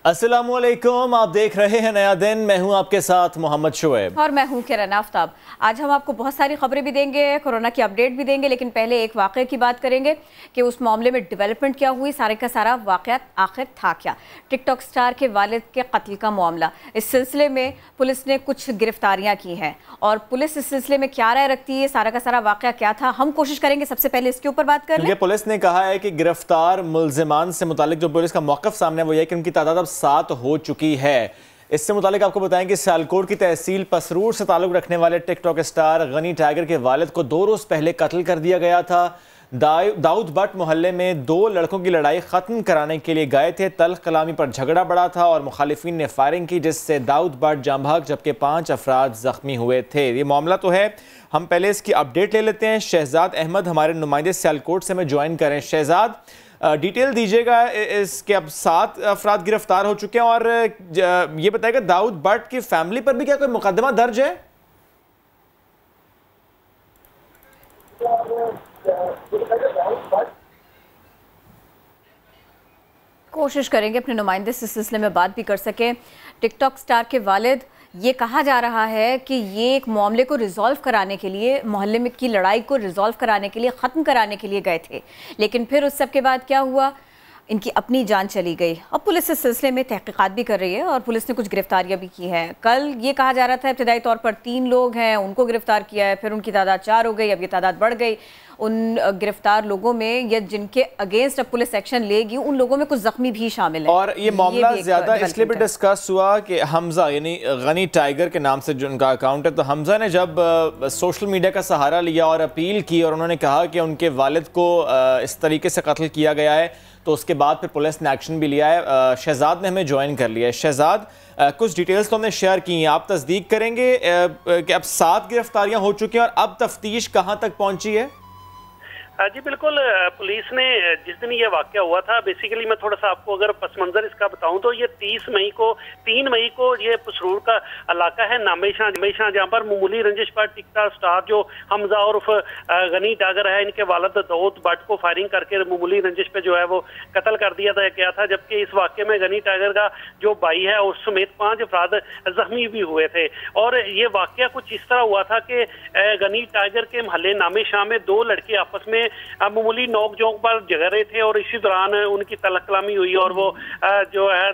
अस्सलामुअलैकुम, आप देख रहे हैं नया दिन। मैं हूं आपके साथ मोहम्मद शुएब और मैं हूं किरण आफ्ताब। आज हम आपको बहुत सारी खबरें भी देंगे, कोरोना की अपडेट भी देंगे, लेकिन पहले एक वाक़े की बात करेंगे कि उस मामले में डेवलपमेंट क्या हुई, सारे का सारा वाक़या आखिर था क्या। टिकटॉक स्टार के वालिद के कत्ल का मामला, इस सिलसिले में पुलिस ने कुछ गिरफ्तारियां की हैं और पुलिस इस सिलसिले में क्या राय रखती है, सारा का सारा वाक़या क्या था, हम कोशिश करेंगे सबसे पहले इसके ऊपर बात कर लें। पुलिस ने कहा है कि गिरफ्तार मुल्जिमान से मुतालिक जो पुलिस का मौक़िफ़ सामने वो ये कि उनकी तादाद अब 7 हो चुकी है। इससे मुतालिक आपको बताएं कि सियालकोट की तहसील पसरूर से ताल्लुक़ रखने वाले टिकटॉक स्टार गनी टाइगर के वालिद को 2 रोज़ पहले कत्ल कर दिया गया था। दाऊद बट मोहल्ले में 2 लड़कों की लड़ाई ख़त्म कराने के लिए गए थे। तल्ख कलामी पर झगड़ा बढ़ा था और मुखालिफिन ने फायरिंग की, जिससे दाऊद बट जाँ भाग, जबकि 5 अफराद ज़ख्मी हुए थे। ये मामला तो है, हम पहले इसकी अपडेट ले लेते हैं। शहजाद अहमद हमारे नुमाइंदे सियालकोट से हमें ज्वाइन करें। शहजाद, डिटेल दीजिएगा इसके। अब 7 अफराद गिरफ्तार हो चुके हैं और ये बताएगा दाऊद बट की फैमिली पर भी क्या कोई मुकदमा दर्ज है? कोशिश करेंगे अपने नुमाइंदे से इस सिलसिले में बात भी कर सकें। टिकटॉक स्टार के वालिद, ये कहा जा रहा है कि ये एक मामले को रिजॉल्व कराने के लिए, मोहल्ले में की लड़ाई को रिजॉल्व कराने के लिए, ख़त्म कराने के लिए गए थे, लेकिन फिर उस सब के बाद क्या हुआ, इनकी अपनी जान चली गई। अब पुलिस इस सिलसिले में तहकीकात भी कर रही है और पुलिस ने कुछ गिरफ्तारियां भी की हैं। कल ये कहा जा रहा था इब्तदाई तौर पर 3 लोग हैं, उनको गिरफ्तार किया है, फिर उनकी तादाद 4 हो गई, अब ये तादाद बढ़ गई। उन गिरफ्तार लोगों में या जिनके अगेंस्ट अब पुलिस एक्शन लेगी, उन लोगों में कुछ जख्मी भी शामिल हैं। और ये मामला ज्यादा इसलिए भी डिस्कस हुआ कि हमजा यानी गनी टाइगर के नाम से जो उनका अकाउंट है, तो हमजा ने जब सोशल मीडिया का सहारा लिया और अपील की और उन्होंने कहा कि उनके वालिद को इस तरीके से कत्ल किया गया है, तो उसके बाद फिर पुलिस ने एक्शन भी लिया है। शहजाद ने हमें ज्वाइन कर लिया है। शहजाद, कुछ डिटेल्स तो हमने शेयर की हैं, आप तस्दीक करेंगे कि अब 7 गिरफ्तारियां हो चुकी हैं और अब तफ्तीश कहां तक पहुंची है? जी बिल्कुल, पुलिस ने जिस दिन ये वाकया हुआ था, बेसिकली मैं थोड़ा सा आपको अगर पस मंजर इसका बताऊं तो ये 3 मई को ये पसरूर का इलाका है नामेशां, जहाँ पर मामूली रंजिश पर टिकटॉक स्टार जो हमजा उर्फ गनी टाइगर है, इनके वालिद दाऊद बट को फायरिंग करके मामूली रंजिश पे जो है वो कत्ल कर दिया गया था। जबकि इस वाकये में गनी टाइगर का जो भाई है उस समेत 5 अफराद जख्मी भी हुए थे। और ये वाकया कुछ इस तरह हुआ था कि गनी टाइगर के महल्ले नामेशां में 2 लड़के आपस में मामूली नोक झोंक पर झगड़ रहे थे और इसी दौरान उनकी तलक कलामी हुई और वो जो है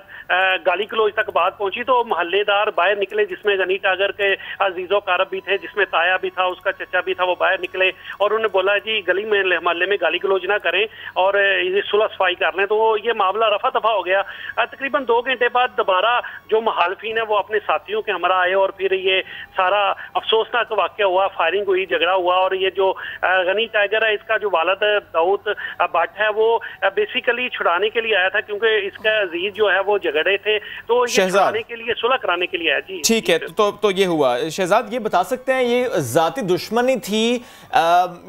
गाली गलौज तक बात पहुंची। तो मोहल्लेदार बाहर निकले, जिसमें गनी टाइगर के अजीजो कारब भी थे, जिसमें ताया भी था, उसका चचा भी था। वो बाहर निकले और उन्होंने बोला जी गली में मोहल्ले में गाली गलौज ना करें और ये सुलह सफाई कर लें। तो ये मामला रफा दफा हो गया। तकरीबन 2 घंटे बाद दोबारा जो मुखालिफिन है वो अपने साथियों के हमरा आए और फिर ये सारा अफसोसनाक वाकया हुआ, फायरिंग हुई, झगड़ा हुआ। और ये जो गनी टाइगर है, इसका जो वालिद दाऊद बट है, वो बेसिकली छुड़ाने के लिए आया था, क्योंकि इसका अजीज जो है वो झगड़े थे, तो ये छुड़ाने के लिए, सुलह कराने के लिए आया। जी ठीक है, तो ये हुआ। शहजाद, ये बता सकते हैं ये जाती दुश्मनी थी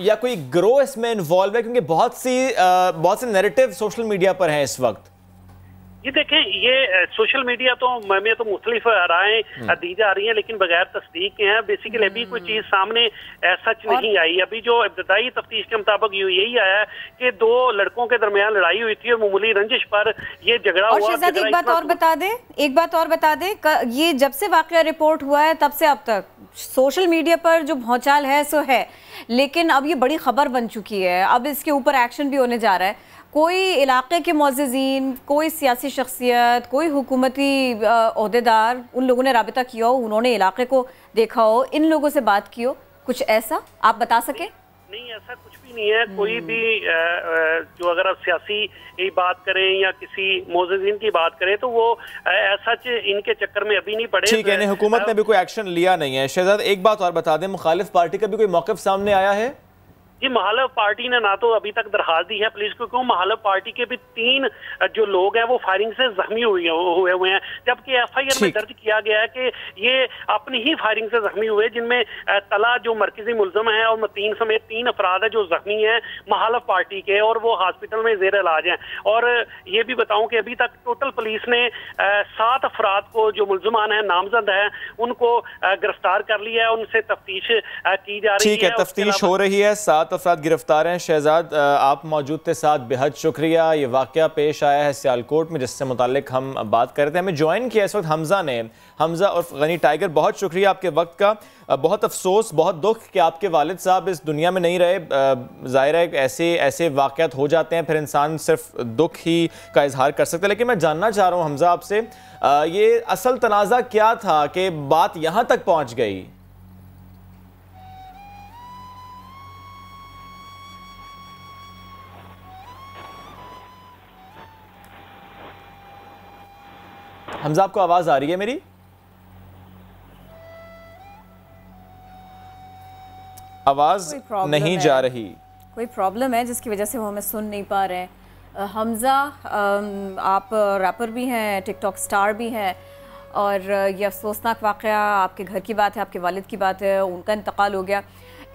या कोई ग्रोह इसमें इन्वॉल्व है? क्योंकि बहुत से नैरेटिव सोशल मीडिया पर हैं इस वक्त। ये देखें, ये सोशल मीडिया तो में तो मुख्तलिफ रायें दी जा रही हैं, लेकिन बगैर तस्दीक के हैं। बेसिकली अभी कोई चीज सामने सच नहीं आई। अभी जो इब्तदाई तफ्तीश के मुताबिक यही आया है कि 2 लड़कों के दरमियान लड़ाई हुई थी और मामूली रंजिश पर ये झगड़ा हुआ। शहजाद, एक बात और बता दे, ये जब से वाकया रिपोर्ट हुआ है तब से अब तक सोशल मीडिया पर जो भौचाल है सो है, लेकिन अब ये बड़ी खबर बन चुकी है, अब इसके ऊपर एक्शन भी होने जा रहा है। कोई इलाके के मुअज़्ज़िज़ीन, कोई सियासी शख्सियत, कोई हुकूमती ओहदेदार, उन लोगों ने राबिता किया हो, उन्होंने इलाके को देखा हो, इन लोगों से बात की हो, कुछ ऐसा आप बता सकें? नहीं, ऐसा कुछ भी नहीं है। कोई भी जो अगर आप सियासी बात करें या किसी मुअज़्ज़िज़ीन की बात करें तो वो ऐसा इनके चक्कर में अभी नहीं पड़े। ठीक है, हुकूमत ने भी कोई एक्शन लिया नहीं है। शहजाद, एक बात और बता दें, मुखालिफ पार्टी का भी कोई मौक़िफ़ सामने आया है? जी, मुखालिफ पार्टी ने ना तो अभी तक दरखास्त दी है पुलिस को, क्यों मुखालिफ पार्टी के भी 3 जो लोग हैं वो फायरिंग से जख्मी हुए हैं, जबकि FIR में दर्ज किया गया है कि ये अपनी ही फायरिंग से जख्मी हुए, जिनमें तला जो मरकजी मुल्ज़िम है और 3 समेत 3 अफराद है जो जख्मी हैं मुखालिफ पार्टी के, और वो हॉस्पिटल में ज़ेर इलाज हैं। और ये भी बताऊं कि अभी तक टोटल पुलिस ने 7 अफराद को जो मुल्ज़िमान हैं, नामजद हैं, उनको गिरफ्तार कर लिया है, उनसे तफ्तीश की जा रही है। ठीक है, तफ्तीश हो रही है। 7 7 अफराद गिरफ्तार हैं। शहजाद, आप मौजूद थे साथ, बेहद शुक्रिया। ये वाक़या पेश आया है सियालकोट में, जिससे मुताल्लिक हम बात कर रहे थे। हमें ज्वाइन किया इस वक्त हमज़ा ने। हमज़ा और गनी टाइगर, बहुत शुक्रिया आपके वक्त का। बहुत अफसोस, बहुत दुख कि आपके वालिद साहब इस दुनिया में नहीं रहे। ज़ाहिर है ऐसे वाक़यात हो जाते हैं, फिर इंसान सिर्फ दुख ही का इजहार कर सकता है। लेकिन मैं जानना चाह रहा हूँ हमज़ा आपसे, ये असल तनाज़ा क्या था कि बात यहाँ तक पहुँच गई? हमज़ा, आपको आवाज़ आ रही है मेरी? आवाज़ नहीं जा रही। कोई प्रॉब्लम है जिसकी वजह से वो हमें सुन नहीं पा रहे हैं। हमज़ा, आप रैपर भी हैं, टिकटॉक स्टार भी हैं, और ये अफसोसनाक वाक़या आपके घर की बात है, आपके वालिद की बात है, उनका इंतकाल हो गया।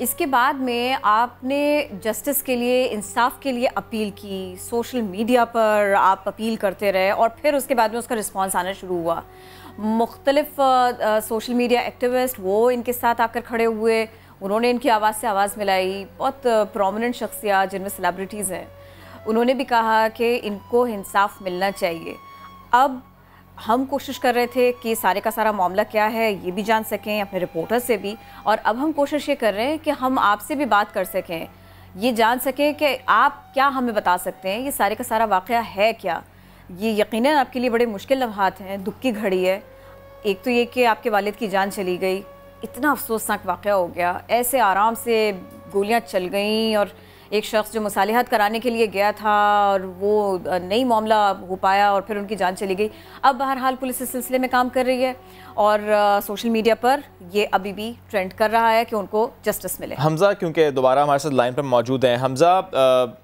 इसके बाद में आपने जस्टिस के लिए, इंसाफ के लिए अपील की, सोशल मीडिया पर आप अपील करते रहे, और फिर उसके बाद में उसका रिस्पांस आना शुरू हुआ। मुख्तलिफ सोशल मीडिया एक्टिविस्ट वो इनके साथ आकर खड़े हुए, उन्होंने इनकी आवाज़ से आवाज़ मिलाई। बहुत प्रोमिनेंट शख्सियत जिनमें सेलिब्रिटीज़ हैं, उन्होंने भी कहा कि इनको इंसाफ मिलना चाहिए। अब हम कोशिश कर रहे थे कि सारे का सारा मामला क्या है ये भी जान सकें अपने रिपोर्टर से भी, और अब हम कोशिश ये कर रहे हैं कि हम आपसे भी बात कर सकें, ये जान सकें कि आप क्या हमें बता सकते हैं, ये सारे का सारा वाक़या है क्या। ये यकीनन आपके लिए बड़े मुश्किल लम्हात हैं, दुख की घड़ी है। एक तो ये कि आपके वालिद की जान चली गई, इतना अफसोसनाक वाक़या हो गया, ऐसे आराम से गोलियां चल गईं, और एक शख्स जो मुसालिहत कराने के लिए गया था और वो नई मामला हो पाया और फिर उनकी जान चली गई। अब बहरहाल पुलिस इस सिलसिले में काम कर रही है, और सोशल मीडिया पर ये अभी भी ट्रेंड कर रहा है कि उनको जस्टिस मिले। हमज़ा, क्योंकि दोबारा हमारे साथ लाइन पर मौजूद हैं। हमज़ा,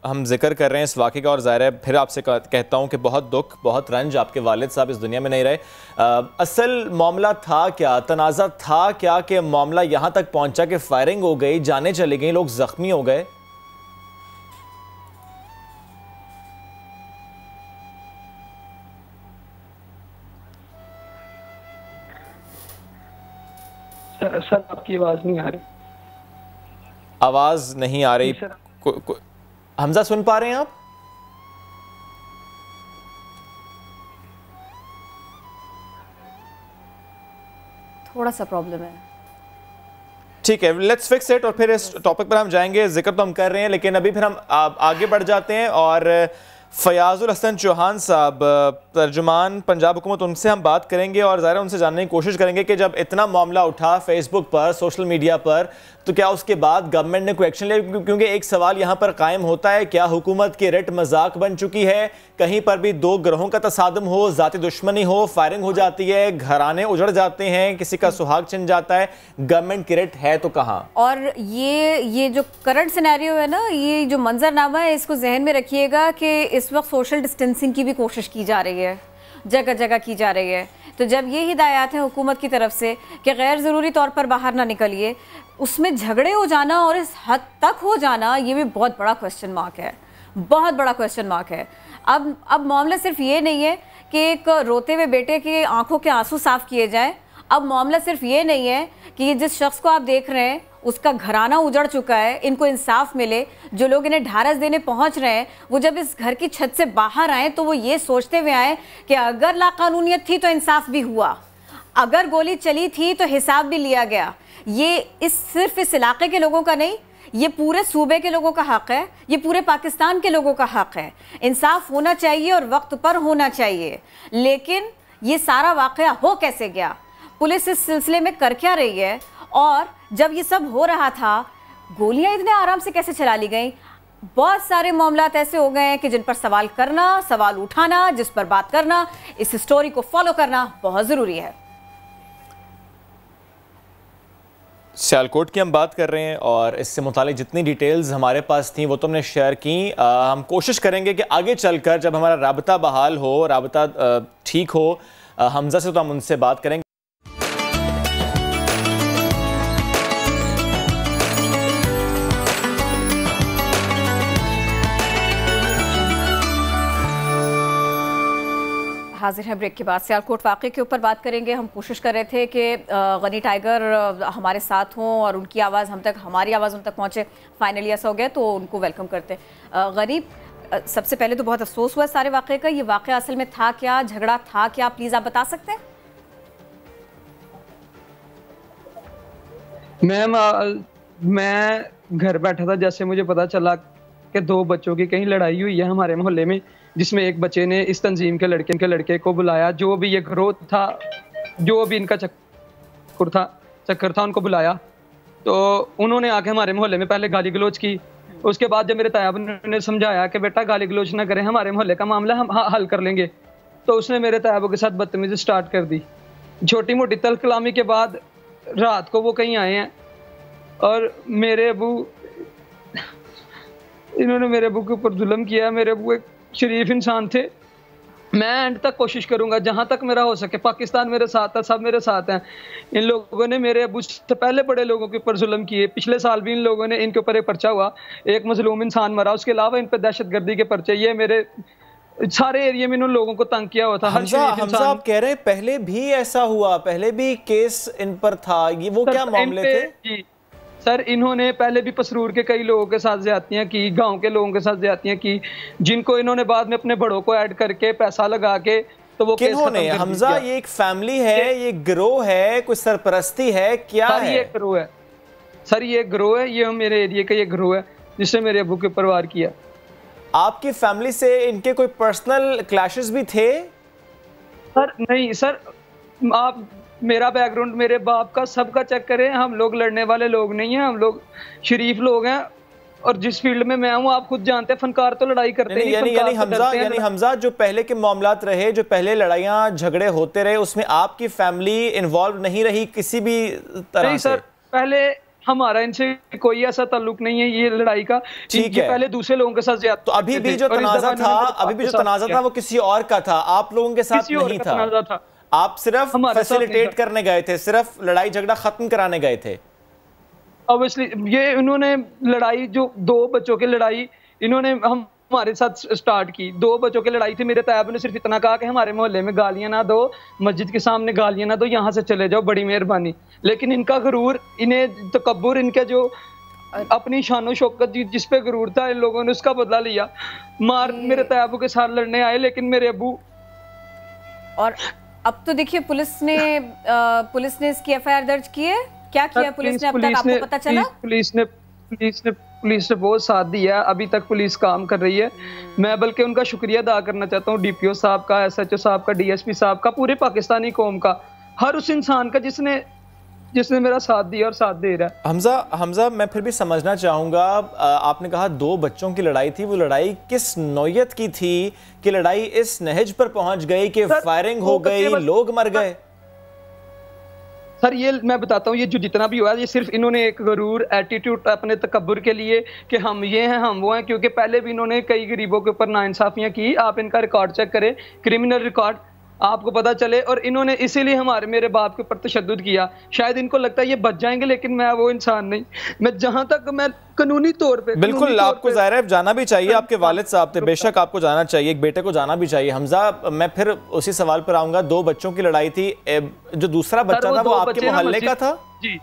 हम जिक्र कर रहे हैं इस वाक़े का, और ज़ाहिर है फिर आपसे कहता हूँ कि बहुत दुख, बहुत रंज, आपके वालिद साहब इस दुनिया में नहीं रहे। असल मामला था क्या, तनाज़ा था क्या कि मामला यहाँ तक पहुँचा कि फायरिंग हो गई, जानें चली गई, लोग ज़ख्मी हो गए? सर आपकी आवाज़ नहीं आ रही। आवाज़ नहीं आ रही। हमज़ा, सुन पा रहे हैं आप? थोड़ा सा प्रॉब्लम है। ठीक है, लेट्स फिक्स इट, और फिर इस टॉपिक पर हम जाएंगे। जिक्र तो हम कर रहे हैं, लेकिन अभी फिर हम आगे बढ़ जाते हैं, और फयाजुल हसन चौहान साहब, तर्जुमान पंजाब हुकूमत, उनसे हम बात करेंगे और ज़ाहिर उनसे जानने की कोशिश करेंगे कि जब इतना मामला उठा फेसबुक पर, सोशल मीडिया पर, तो क्या उसके बाद गवर्नमेंट ने कोई एक्शन लिया? क्योंकि एक सवाल यहाँ पर कायम होता है, क्या हुकूमत की रिट मजाक बन चुकी है? कहीं पर भी दो ग्रोहों का तसादम हो, ज़ाती दुश्मनी हो, फायरिंग हो जाती है, घराने उजड़ जाते हैं, किसी का सुहाग छिन जाता है, गवर्नमेंट की रिट है तो कहाँ? और ये जो करंट सिनेरियो है ना, ये जो मंजरनामा है, इसको जहन में रखिएगा कि इस वक्त सोशल डिस्टेंसिंग की भी कोशिश की जा रही है, जगह जगह की जा रही है। तो जब ये हिदायत है हुकूमत की तरफ से कि गैर ज़रूरी तौर पर बाहर ना निकलिए, उसमें झगड़े हो जाना और इस हद तक हो जाना, ये भी बहुत बड़ा क्वेश्चन मार्क है, बहुत बड़ा क्वेश्चन मार्क है। अब मामला सिर्फ ये नहीं है कि एक रोते हुए बेटे की आंखों के आंसू साफ किए जाएं। अब मामला सिर्फ ये नहीं है कि जिस शख्स को आप देख रहे हैं उसका घराना उजड़ चुका है, इनको इंसाफ मिले। जो लोग इन्हें ढारस देने पहुंच रहे हैं, वो जब इस घर की छत से बाहर आए तो वो ये सोचते हुए आए कि अगर लाकानूनियत थी तो इंसाफ भी हुआ, अगर गोली चली थी तो हिसाब भी लिया गया। ये सिर्फ इस इलाके के लोगों का नहीं, ये पूरे सूबे के लोगों का हक है, ये पूरे पाकिस्तान के लोगों का हक है। इंसाफ होना चाहिए और वक्त पर होना चाहिए। लेकिन ये सारा वाकया हो कैसे गया, पुलिस इस सिलसिले में कर क्या रही है, और जब ये सब हो रहा था गोलियां इतने आराम से कैसे चला ली गई? बहुत सारे मामलात ऐसे हो गए हैं कि जिन पर सवाल करना, सवाल उठाना, जिस पर बात करना, इस स्टोरी को फॉलो करना बहुत ज़रूरी है। सियालकोट की हम बात कर रहे हैं, और इससे मुतालिक जितनी डिटेल्स हमारे पास थी वो तो हमने शेयर की। हम कोशिश करेंगे कि आगे चलकर जब हमारा राबता बहाल हो, राबता ठीक हो हमज़ा से, तो हम उनसे बात करेंगे। हाजिर हैं ब्रेक के बाद। सियालकोट वाक़े के ऊपर बात करेंगे। हम कोशिश कर रहे थे कि गनी टाइगर हमारे साथ हों और उनकी आवाज़ हमारी आवाज़ उन तक पहुँचे। फाइनली ऐसा हो गया तो उनको वेलकम करते। गनी, सबसे पहले तो बहुत अफसोस हुआ सारे वाक़े का। ये वाक़या असल में था क्या, झगड़ा था क्या, प्लीज़ आप बता सकते हैं? मैम, मैं घर बैठा था, जैसे मुझे पता चला कि 2 बच्चों की कहीं लड़ाई हुई है हमारे मोहल्ले में, जिसमें एक बच्चे ने इस तंजीम के लड़के को बुलाया, जो भी ये ग्रोथ था, जो भी इनका चक्कर था उनको बुलाया। तो उन्होंने आके हमारे मोहल्ले में पहले गाली गलोच की। उसके बाद जब मेरे तायाब ने समझाया कि बेटा गाली गलोच ना करें, हमारे मोहल्ले का मामला हम हल कर लेंगे, तो उसने मेरे तायाबों के साथ बदतमीजी स्टार्ट कर दी। छोटी मोटी तल कलामी के बाद रात को वो कहीं आए हैं और मेरे अबू, इन्होंने मेरे अबू के ऊपर जुल्म किया। मेरे अबू एक शरीफ इंसान थे। मैं एंड तक कोशिश करूंगा जहां तक मेरा हो सके। पाकिस्तान मेरे साथ है, सब मेरे साथ हैं। इन लोगों ने मेरे अबू से पहले बड़े लोगों के ऊपर जुल्म किए। पिछले साल भी इन लोगों ने इनके ऊपर एक पर्चा हुआ, एक मजलूम इंसान मरा। उसके अलावा इन पर दहशतगर्दी के पर्चे, ये मेरे सारे एरिया में इन लोगों को तंग किया हुआ था। हमजा आप कह रहे हैं पहले भी ऐसा हुआ, पहले भी केस इन पर था, ये वो क्या मामले थे? जी सर, इन्होंने पहले भी पसरूर के कई लोगों के साथ ज्यादतियां की, गांव के लोगों के साथ ज्यादतियां की, जिनको इन्होंने बाद में अपने बड़ों को ऐड करके पैसा लगा के तो वो केस खत्म कर दिया। हमजा, ये एक फैमिली है, ये गिरोह है, कोई सरपरस्ती है, क्या है? ये गिरोह है सर, ये गिरोह है। ये मेरे एरिया का ये गिरोह है जिसने मेरे अबू के ऊपर वार किया। आपकी फैमिली से इनके कोई पर्सनल क्लैशेस भी थे? सर नहीं सर, आप मेरा बैकग्राउंड, मेरे बाप का, सबका चेक करें। हम लोग लड़ने वाले लोग नहीं हैं, हम लोग शरीफ लोग हैं। और जिस फील्ड में मैं हूँ आप खुद जानते हैं, फनकार तो लड़ाई करते नहीं। यानी हमजा, जो पहले के मामलात रहे, जो पहले लड़ाइयाँ झगड़े होते रहे, उसमें आपकी फैमिली इन्वॉल्व नहीं रही किसी भी तरह? नहीं सर, पहले हमारा इनसे कोई ऐसा ताल्लुक नहीं है ये लड़ाई का। ठीक है, पहले दूसरे लोगों के साथ ज्यादा। तो अभी भी जो तनाजा था वो किसी और का था, आप लोगों के साथ नहीं था। आप सिर्फ फैसिलिटेट करने गए थे, सिर्फ लड़ाई झगड़ा खत्म कराने गए थे। ऑब्वियसली ये इन्होंने लड़ाई, जो 2 बच्चों की लड़ाई इन्होंने हमारे साथ स्टार्ट की। 2 बच्चों की लड़ाई थी। मेरे तायाब ने सिर्फ इतना कहा कि हमारे मोहल्ले में गालियां ना दो, मस्जिद के सामने गालियां ना दो, यहाँ से चले जाओ, बड़ी मेहरबानी। लेकिन इनका गुरूर, इन्हें तकब्बुर, इनके जो अपनी शानो शौकत जिस पे गुरूर था, इन लोगों ने उसका बदला लिया। मेरे तायाबों के साथ लड़ने आए, लेकिन मेरे अबू। और अब तो देखिए पुलिस ने इसकी एफआईआर दर्ज की है। क्या किया पुलिस ने अब तक, आपको पता चला? पुलिस ने बहुत साथ दिया। अभी तक पुलिस काम कर रही है। मैं बल्कि उनका शुक्रिया अदा करना चाहता हूँ, डीपीओ साहब का, एसएचओ साहब का, डीएसपी साहब का, पूरे पाकिस्तानी कौम का, हर उस इंसान का जिसने मेरा साथ दिया और साथ दे रहा है। हमजा, मैं फिर भी समझना चाहूंगा, आपने कहा 2 बच्चों की लड़ाई थी, वो लड़ाई किस नौयत की थी कि लड़ाई इस नहज पर पहुंच गई कि फायरिंग हो गई, लोग मर गए? सर ये मैं बताता हूँ, ये जो जितना भी हुआ, ये सिर्फ इन्होंने एक गरूर एटीट्यूड अपने तकब्बुर के लिए कि हम ये हैं, हम वो हैं, क्योंकि पहले भी इन्होंने कई गरीबों के ऊपर नाइंसाफियां की। आप इनका रिकॉर्ड चेक करें, क्रिमिनल रिकॉर्ड, आपको पता चले। और इन्होंने इसीलिए मेरे बाप के ऊपर तशद्दुद किया। शायद इनको लगता है ये बच जाएंगे, लेकिन मैं वो इंसान नहीं। मैं जहां तक मैं कानूनी तौर पे, बिल्कुल आपको ज़ाहिर है जाना भी चाहिए, आपके वालिद साहब थे, बेशक आपको जाना चाहिए, एक बेटे को जाना भी चाहिए। हमजा, मैं फिर उसी सवाल पर आऊंगा। 2 बच्चों की लड़ाई थी, जो दूसरा बच्चा था वो आपके मोहल्ले का था? जी,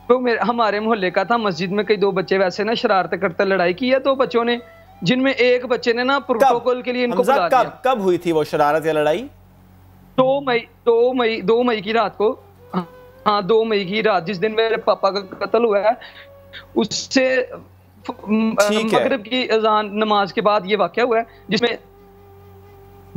वो हमारे मोहल्ले का था। मस्जिद में कई 2 बच्चे वैसे ना शरारतें करते लड़ाई की है 2 बच्चों ने, जिनमें एक बच्चे ने ना प्रोटोकॉल के लिए इनको बुला लिया। कब हुई थी वो शरारत या लड़ाई? 2 मई की रात को। हाँ, 2 मई की रात, जिस दिन मेरे पापा का कत्ल हुआ है, उससे मगरिब की अजान नमाज के बाद ये वाकया हुआ है, जिसमें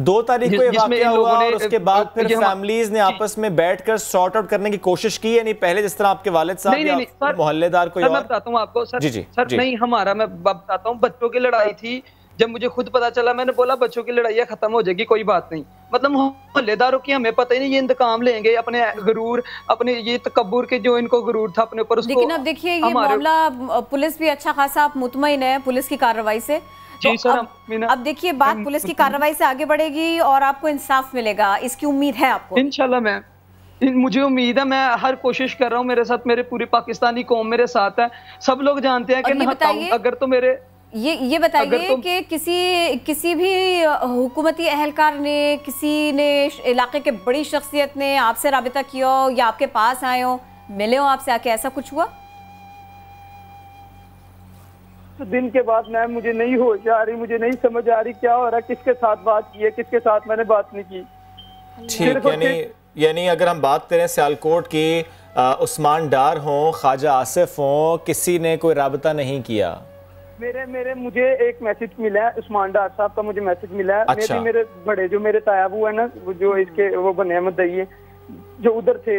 2 तारीख को ये वाकया हुआ। और उसके बाद फिर फैमिलीज ने आपस में बैठकर सॉर्ट आउट करने की कोशिश की, यानी पहले जिस तरह आपके वालिद साहब या मोहल्लेदार को? मैं बताता हूँ आपको सर, नहीं हमारा, मैं बताता हूँ, बच्चों की लड़ाई थी। जब मुझे खुद पता चला, मैंने बोला बच्चों की लड़ाई खत्म हो जाएगी, कोई बात नहीं। मतलब मोहल्लेदारों की हमें पता ही नहीं, ये इंतकाम लेंगे अपने गुरूर, अपने ये तकब्बुर के जो इनको गुरूर था अपने ऊपर, उसको। लेकिन अब देखिए ये मामला, पुलिस भी अच्छा खासा आप मुतमईन है पुलिस की कार्रवाई से। जी तो सर, अब देखिए बात पुलिस की कार्रवाई से आगे बढ़ेगी और आपको इंसाफ मिलेगा, इसकी उम्मीद है आपको? इंशाल्लाह मुझे उम्मीद है। मैं हर कोशिश कर रहा हूँ, मेरे साथ मेरे पूरी पाकिस्तानी कौम मेरे साथ है। सब लोग जानते हैं कि अगर तो मेरे ये बताइए कि किसी भी हुकूमती अहलकार ने, किसी ने, इलाके के बड़ी शख्सियत ने आपसे राबिता किया हो या आपके पास आए हो, मिले हो आपसे आके, ऐसा कुछ हुआ? तो दिन के बाद मैम मुझे नहीं होश आ रही, मुझे नहीं समझ आ रही क्या हो रहा है, किसके साथ बात की है, किसके साथ मैंने बात नहीं की। ठीक, यानी अगर हम बात करें सियालकोट की, उस्मान डार हों, ख्वाजा आसिफ हों, किसी ने कोई राबता नहीं किया? मुझे एक मैसेज मिला है, उस्मान डार साहब का मुझे मैसेज मिला है। अच्छा। मेरे बड़े जो मेरे तायाबू है ना, जो इसके वो बने मदई जो उधर थे,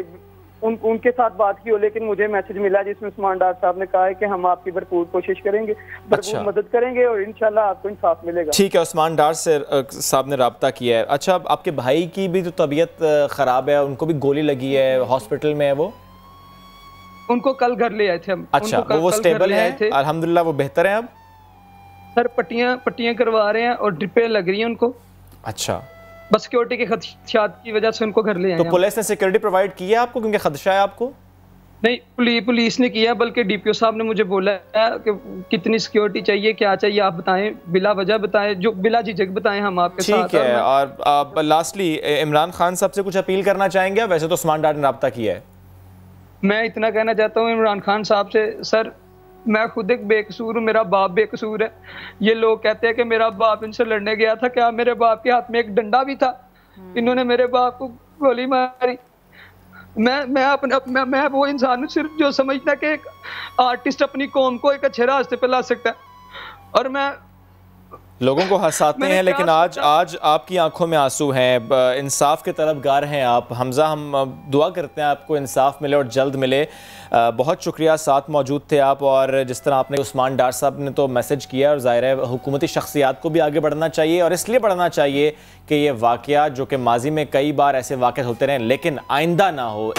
उनके साथ बात की हो, लेकिन मुझे मैसेज मिला जिसमें उस्मान डार साहब ने कहा है कि हम आपकी भरपूर कोशिश करेंगे, भरपूर मदद करेंगे और इंशाल्लाह आपको इंसाफ मिलेगा। ठीक है, उस्मान डार से साहब ने राब्ता किया है। अच्छा, आपके भाई की भी तो तबीयत ख़राब है, उनको भी गोली लगी है, हॉस्पिटल में है वो? उनको कल घर ले आए थे हम। अच्छा, वो स्टेबल है अल्हम्दुलिल्लाह, वो बेहतर है अब? सर पट्टियां करवा रहे हैं और ड्रिपें लग रही हैं उनको। अच्छा, बस सिक्योरिटी के खदशात की वजह से उनको घर ले आए। तो पुलिस ने सिक्योरिटी प्रोवाइड की है आपको क्योंकि खदशा है आपको? नहीं, पुलिस ने किया, बल्कि डीपीओ साहब ने मुझे बोला है कि कितनी सिक्योरिटी चाहिए, क्या चाहिए आप बताएं, बिला वजह बताएं, जो बिला झिझक बताएं, हम आपके साथ। ठीक है। और लास्टली इमरान खान साहब से कुछ अपील करना चाहेंगे? वैसे तो उस्मान डार ने राब्ता किया है। मैं इतना कहना चाहता हूँ इमरान खान साहब से, सर मैं खुद एक बेकसूर हूँ, मेरा बाप बेकसूर है। ये लोग कहते हैं कि मेरा बाप इनसे लड़ने गया था, क्या मेरे बाप के हाथ में एक डंडा भी था? इन्होंने मेरे बाप को गोली मारी। मैं वो इंसान हूँ सिर्फ जो समझता है कि एक आर्टिस्ट अपनी कौम को एक अच्छे रास्ते पे ला सकता है, और मैं लोगों को हंसाते हैं, लेकिन आज आपकी आंखों में आंसू हैं, इंसाफ के तलबगार हैं आप हमजा। हम दुआ करते हैं आपको इंसाफ मिले और जल्द मिले। बहुत शुक्रिया, साथ मौजूद थे आप। और जिस तरह आपने उस्मान डार साहब ने तो मैसेज किया, और ज़ाहिर है हुकूमती शख्सियात को भी आगे बढ़ना चाहिए, और इसलिए बढ़ना चाहिए कि ये वाक़या जो कि माजी में कई बार ऐसे वाक़या होते रहे लेकिन आइंदा ना हो।